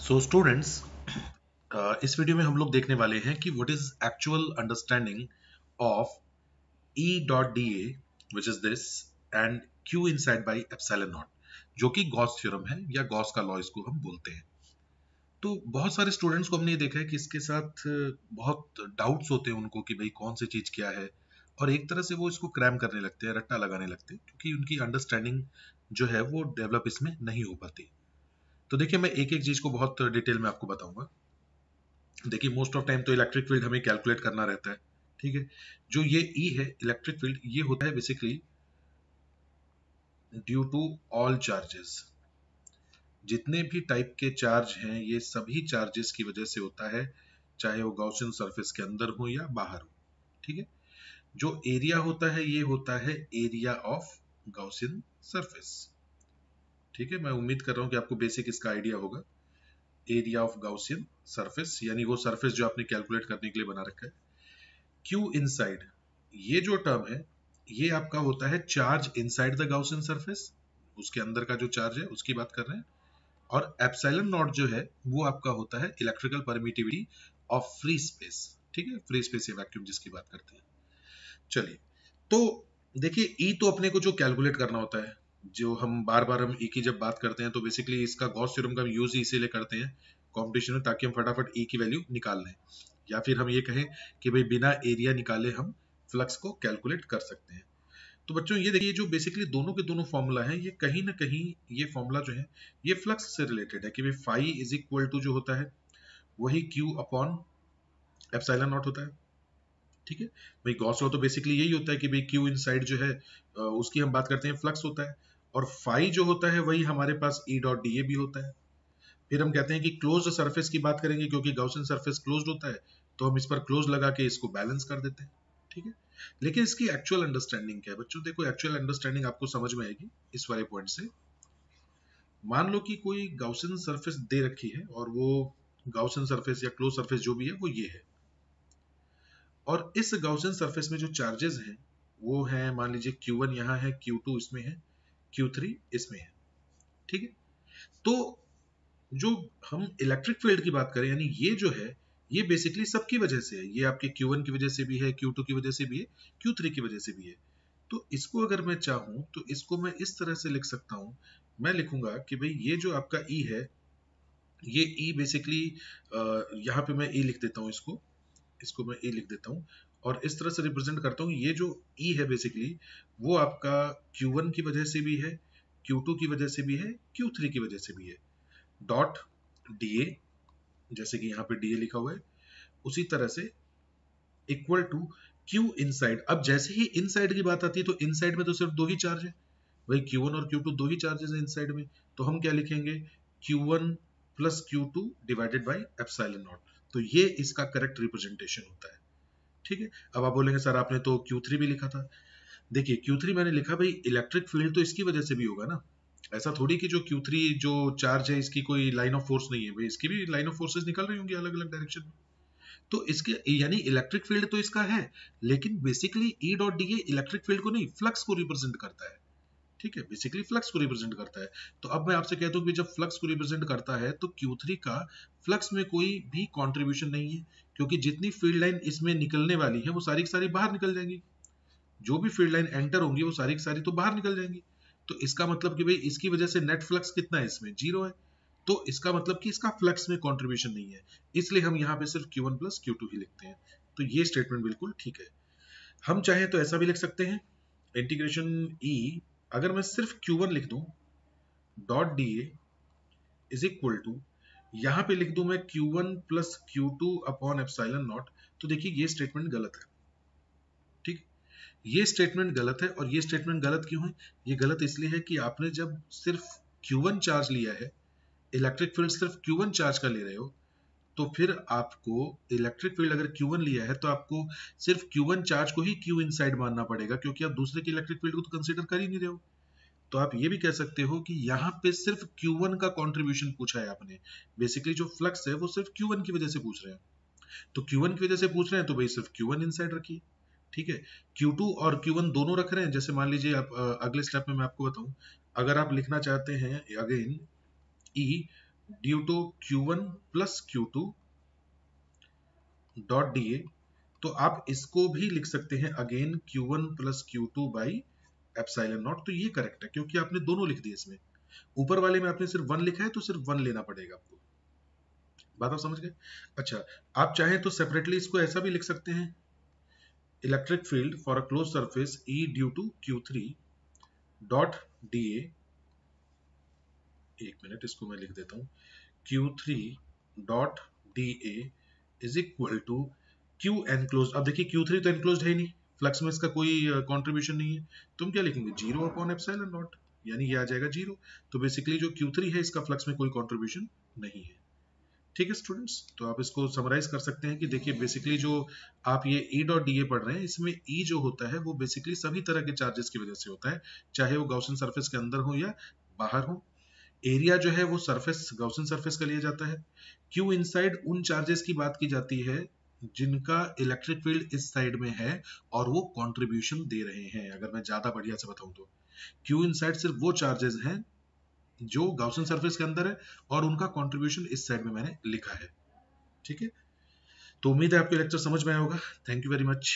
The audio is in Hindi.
सो स्टूडेंट्स, इस वीडियो में हम लोग देखने वाले हैं कि what is actual understanding of E dot D A which is this and Q inside by epsilon not, जो कि गॉस थ्योरम है या गॉस का लॉ इसको हम बोलते हैं। तो बहुत सारे स्टूडेंट्स को हमने ये देखा है कि इसके साथ बहुत डाउट्स होते हैं उनको कि भाई कौन सी चीज क्या है, और एक तरह से वो इसको क्रैम करने लगते हैं, रट्टा लगाने लगते हैं, क्योंकि उनकी अंडरस्टैंडिंग जो है वो डेवलप इसमें नहीं हो पाती। तो देखिए, मैं एक एक चीज को बहुत डिटेल में आपको बताऊंगा। देखिए, मोस्ट ऑफ टाइम तो इलेक्ट्रिक फील्ड हमें कैलकुलेट करना रहता है, ठीक है। जो ये ई है इलेक्ट्रिक फील्ड, ये होता है basically due to all charges. जितने भी टाइप के चार्ज हैं ये सभी चार्जेस की वजह से होता है, चाहे वो गॉसियन सरफेस के अंदर हो या बाहर हो, ठीक है। जो एरिया होता है ये होता है एरिया ऑफ गॉसियन सरफेस, ठीक है। मैं उम्मीद कर रहा हूं कि आपको बेसिक इसका आइडिया होगा। एरिया ऑफ गॉसियन सरफेस यानी वो सरफेस जो आपने कैलकुलेट करने के लिए बना रखा है। क्यू इनसाइड, ये जो टर्म है ये आपका होता है charge inside the Gaussian surface, उसके अंदर का जो चार्ज है उसकी बात कर रहे हैं। और एप्सिलॉन नॉट जो है वो आपका होता है electrical permittivity of free space, ठीक है। फ्री स्पेस या वैक्यूम जिसकी बात करते हैं। चलिए, तो देखिए, ई तो अपने को जो कैलकुलेट करना होता है, जो हम बार बार हम ई की जब बात करते हैं तो बेसिकली इसका गॉस थ्योरम का यूज ही इसीलिए करते हैं कॉम्पिटिशन में, ताकि हम फटाफट ई की वैल्यू निकाल लें, या फिर हम ये कहें कि भाई बिना एरिया निकाले हम फ्लक्स को कैलकुलेट कर सकते हैं। तो बच्चों ये देखिए, जो बेसिकली दोनों के दोनों फॉर्मूला है ये कहीं ना कहीं, ये फॉर्मूला जो है ये फ्लक्स से रिलेटेड है कि भाई फाई इज इक्वल टू जो होता है वही क्यू अपॉन एप्सिलॉन नॉट होता है, ठीक है। भाई गॉस लॉ तो बेसिकली यही होता है कि भाई क्यू इनसाइड जो है उसकी हम बात करते हैं फ्लक्स होता है, और फाई जो होता है वही हमारे पास ई डॉट डी ए भी होता है। फिर हम कहते हैं कि क्लोज्ड सरफेस की बात करेंगे, क्योंकि गॉसियन सरफेस क्लोज्ड होता है तो हम इस पर क्लोज लगा के इसको बैलेंस कर देते हैं, ठीक है। लेकिन इसकी एक्चुअल अंडरस्टैंडिंग क्या है बच्चों? देखो, एक्चुअल अंडरस्टैंडिंग आपको समझ में आएगी इस वाले पॉइंट से। मान लो कि कोई गॉसियन सरफेस दे रखी है, और वो गॉसियन सरफेस या क्लोज सरफेस जो भी है वो ये है, और इस गॉसियन सरफेस में जो चार्जेस हैं वो है, मान लीजिए Q1 यहाँ है, Q2 इसमें है, Q3 इसमें है, ठीक है। तो जो हम इलेक्ट्रिक फील्ड की बात करें, यानी ये जो है ये बेसिकली सबकी वजह से है, ये आपके Q1 की वजह से भी है, Q2 की वजह से भी है, Q3 की वजह से भी है। तो इसको अगर मैं चाहूं तो इसको मैं इस तरह से लिख सकता हूं। मैं लिखूंगा कि भाई ये जो आपका E है, ये E बेसिकली, यहाँ पे मैं E लिख देता हूं, इसको इसको मैं E लिख देता हूं, और इस तरह से रिप्रेजेंट करता हूं। ये जो E है बेसिकली वो आपका Q1 की वजह से भी है, Q2 की वजह से भी है, Q3 की वजह से भी है, डॉट DA, जैसे कि यहाँ पे DA लिखा हुआ है, उसी तरह से इक्वल टू Q इनसाइड। अब जैसे ही इनसाइड की बात आती है तो इनसाइड में तो सिर्फ दो ही चार्ज है, वही Q1 और Q2 दो ही चार्जेस हैं इनसाइड में, तो हम क्या लिखेंगे, Q1 plus Q2 divided by epsilon not. तो ये इसका करेक्ट रिप्रेजेंटेशन होता है, ठीक है। अब आप बोलेंगे सर आपने तो Q3 भी लिखा था। देखिए, Q3 मैंने लिखा भाई इलेक्ट्रिक फील्ड तो इसकी वजह से भी होगा ना, ऐसा थोड़ी कि जो Q3 जो चार्ज है इसकी कोई लाइन ऑफ फोर्स नहीं है, भाई इसकी भी लाइन ऑफ फोर्सेस निकल रही होंगी अलग अलग डायरेक्शन में। तो इसके यानी इलेक्ट्रिक फील्ड तो इसका है, लेकिन बेसिकली ई डॉट डी ए इलेक्ट्रिक फील्ड को नहीं, फ्लक्स को रिप्रेजेंट करता है, ठीक है। बेसिकली फ्लक्स को रिप्रेजेंट करता है। तो अब मैं आपसे कहता हूं कि जब फ्लक्स को रिप्रेजेंट करता है तो Q3 का फ्लक्स में कोई भी कंट्रीब्यूशन नहीं है, क्योंकि जितनी फील्ड लाइन इसमें निकलने वाली है वो सारी की सारी बाहर निकल जाएंगी, जो भी फील्ड लाइन एंटर होंगी वो सारी की सारी तो बाहर निकल जाएंगी। तो इसका मतलब कि भाई इसकी वजह से नेट फ्लक्स कितना है, इसमें जीरो है। तो इसका मतलब कि इसका फ्लक्स में कंट्रीब्यूशन नहीं है, इसलिए हम यहाँ पे सिर्फ Q1 प्लस Q2 ही लिखते हैं। तो ये स्टेटमेंट बिल्कुल ठीक है। हम चाहें तो ऐसा भी लिख सकते हैं, इंटीग्रेशन E, अगर मैं सिर्फ Q1 लिख दूं dot D A is equal to, यहां पे लिख दूं मैं Q1 plus Q2 upon epsilon not, तो देखिए ये स्टेटमेंट गलत है, ठीक। ये स्टेटमेंट गलत है, और ये स्टेटमेंट गलत क्यों है? ये गलत इसलिए है कि आपने जब सिर्फ Q1 चार्ज लिया है, इलेक्ट्रिक फील्ड सिर्फ Q1 चार्ज का ले रहे हो, तो फिर आपको इलेक्ट्रिक फील्ड अगर Q1 लिया है तो आपको सिर्फ Q1 चार्ज को ही Q इनसाइड मानना पड़ेगा, क्योंकि आप दूसरे के इलेक्ट्रिक फील्ड को तो कंसीडर कर ही नहीं रहे हो। तो आप ये भी कह सकते हो कि यहाँ पे सिर्फ Q1 का कंट्रीब्यूशन पूछा है आपने, बेसिकली जो फ्लक्स है वो सिर्फ Q1 की वजह से पूछ रहे हैं। तो Q1 की वजह से पूछ रहे हैं तो भाई सिर्फ Q1 इनसाइड रखिए, ठीक है। Q2 और Q1 दोनों रख रहे हैं, जैसे मान लीजिए आप अगले स्टेप में मैं आपको बताऊं, अगर आप लिखना चाहते हैं again E due to Q1 plus Q2 dot D A. तो आप इसको भी लिख सकते हैं again Q1 plus Q2 by epsilon not. तो ये करेक्ट है क्योंकि आपने दोनों लिख दिए इसमें। ऊपर वाले में आपने सिर्फ वन लिखा है तो सिर्फ वन लेना पड़ेगा आपको। बात आप समझ गए? अच्छा, आप चाहें तो सेपरेटली इसको ऐसा भी लिख सकते हैं, electric field for a close surface E due to Q3 dot D A. एक मिनट, इसको मैं लिख देता हूं, Q3 dot D A is equal to Q enclose. अब देखिए Q3 तो एनक्लोज है ही नहीं, फ्लक्स में इसका कोई कंट्रीब्यूशन नहीं है, तुम क्या लिखेंगे, जीरो अपॉन एप्सिलॉन नॉट, यानी ये आ जाएगा जीरो। तो बेसिकली जो Q3 है इसका फ्लक्स में कोई कंट्रीब्यूशन नहीं है। ठीक है स्टूडेंट्स, तो आप इसको समराइज कर सकते हैं कि देखिए बेसिकली जो आप ये E डॉट डी ए पढ़ रहे हैं, इसमें E जो होता है वो बेसिकली सभी तरह के चार्जेस की वजह से होता है, चाहे वो गॉसियन सरफेस के अंदर हो या बाहर हो। एरिया जो है वो सरफेस, गॉसियन सरफेस का लिया जाता है। क्यू इनसाइड उन चार्जेस की बात की जाती है जिनका इलेक्ट्रिक फील्ड इस साइड में है और वो कंट्रीब्यूशन दे रहे हैं। अगर मैं ज्यादा बढ़िया से बताऊं तो क्यू इनसाइड सिर्फ वो चार्जेस हैं जो गॉसियन सरफेस के अंदर है और उनका कंट्रीब्यूशन इस साइड में मैंने लिखा है। ठीक है, तो उम्मीद है आपको लेक्चर समझ में आया होगा। Thank you very much.